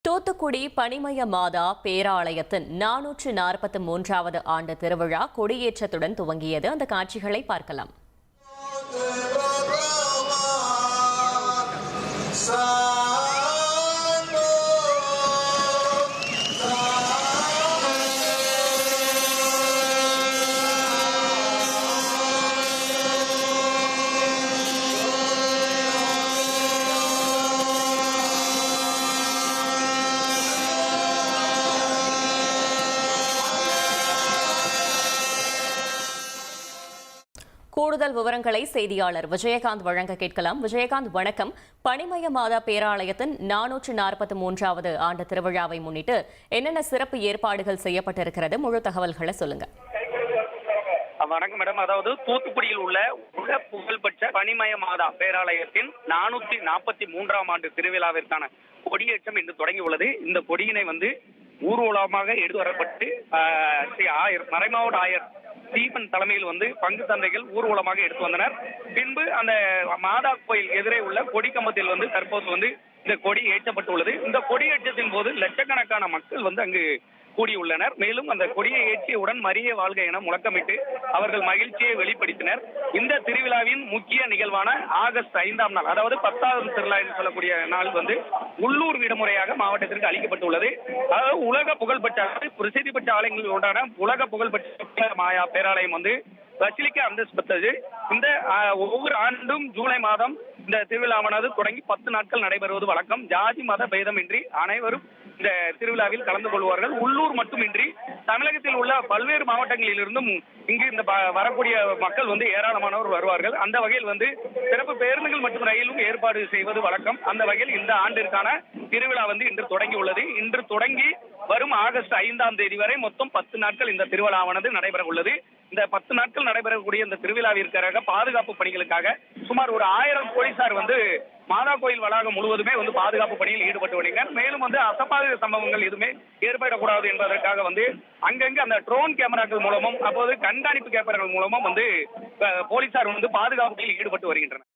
தூத்துக்குடி பனிமய மாதா பேராலயத்தின் 443வது ஆண்டு திருவிழா கொடியேற்றத்துடன் துவங்கியது. அந்த காட்சிகளை பார்க்கலாம். கூடுதல் விவரங்களை செய்தியாளர் விஜயகாந்த் வழங்க கேட்கலாம். விஜயகாந்த், வணக்கம். பனிமய மாதா பேராலயத்தின் 443வது ஆண்டு திருவிழாவை முன்னிட்டு என்னென்ன சிறப்பு ஏற்பாடுகள் செய்யப்பட்டிருக்கிறது? முழு தகவல்களை சொல்லுங்க. வணக்கம் மேடம். அதாவது தூத்துக்குடியில் உள்ள உலக புகழ்பெற்ற பனிமய மாதா பேராலயத்தின் 443ஆம் ஆண்டு திருவிழாவிற்கான கொடியேற்றம் இன்று தொடங்கியுள்ளது. இந்த கொடியினை ஊர்வலமாக எடுத்து வரப்பட்டு மறைமாவட்ட ஆயர் ஸ்டீபன் தலைமையில் பங்கு தந்தைகள் ஊர்வலமாக எடுத்து வந்தனர். பின்பு அந்த மாதா கோயில் எதிரே உள்ள கொடி கம்பத்தில் தற்போது இந்த கொடி ஏற்றப்பட்டுள்ளது. இந்த கொடியேற்றத்தின் போது லட்சக்கணக்கான மக்கள் அங்கு கூடியுள்ளனர். மேலும் அந்த கொடியை ஏற்றியவுடன் மரிய வாழ்க என முழக்கமிட்டு அவர்கள் மகிழ்ச்சியை வெளிப்படுத்தினர். இந்த திருவிழாவின் முக்கிய நிகழ்வான ஆகஸ்ட் 5ஆம் நாள், அதாவது 10வது திருவிழா என்று சொல்லக்கூடிய நாள் உள்ளூர் விடுமுறையாக மாவட்டத்திற்கு அளிக்கப்பட்டுள்ளது. அதாவது உலக புகழ்பெற்ற பிரசித்தி பெற்ற ஆலயங்களில் ஒன்றான உலக புகழ்பெற்ற மாயா பேராலயம் பசிலிக்கா அந்தஸ்து பெற்றது. இந்த ஒவ்வொரு ஆண்டும் ஜூலை மாதம் இந்த திருவிழாவானது தொடங்கி 10 நாட்கள் நடைபெறுவது வழக்கம். ஜாதி மத பேதமின்றி அனைவரும் இந்த திருவிழாவில் கலந்து கொள்வார்கள். உள்ளூர் மட்டுமின்றி தமிழகத்தில் உள்ள பல்வேறு மாவட்டங்களில் இருந்தும் இங்கு இந்த வரக்கூடிய மக்கள் ஏராளமானவர் வருவார்கள். அந்த வகையில் சிறப்பு பேருந்துகள் மற்றும் ரயிலும் ஏற்பாடு செய்வது வழக்கம். அந்த வகையில் இந்த ஆண்டிற்கான திருவிழா இன்று தொடங்கி உள்ளது. இன்று தொடங்கி வரும் ஆகஸ்ட் 5ஆம் தேதி வரை மொத்தம் 10 நாட்கள் இந்த திருவிழாவானது நடைபெற உள்ளது. இந்த 10 நாட்கள் நடைபெறக்கூடிய இந்த திருவிழாவிற்காக பாதுகாப்பு பணிகளுக்காக சுமார் ஒரு 1000 போலீசார் மாதா கோயில் வளாகம் முழுவதுமே பாதுகாப்பு பணியில் ஈடுபட்டு வருகின்றனர். மேலும் அசம்பாவித சம்பவங்கள் எதுவுமே ஏற்படக்கூடாது என்பதற்காக அங்கங்கு அந்த ட்ரோன் கேமராக்கள் மூலமும் அப்போது கண்காணிப்பு கேமராக்கள் மூலமும் போலீசார் பாதுகாப்பு பணியில் ஈடுபட்டு வருகின்றனர்.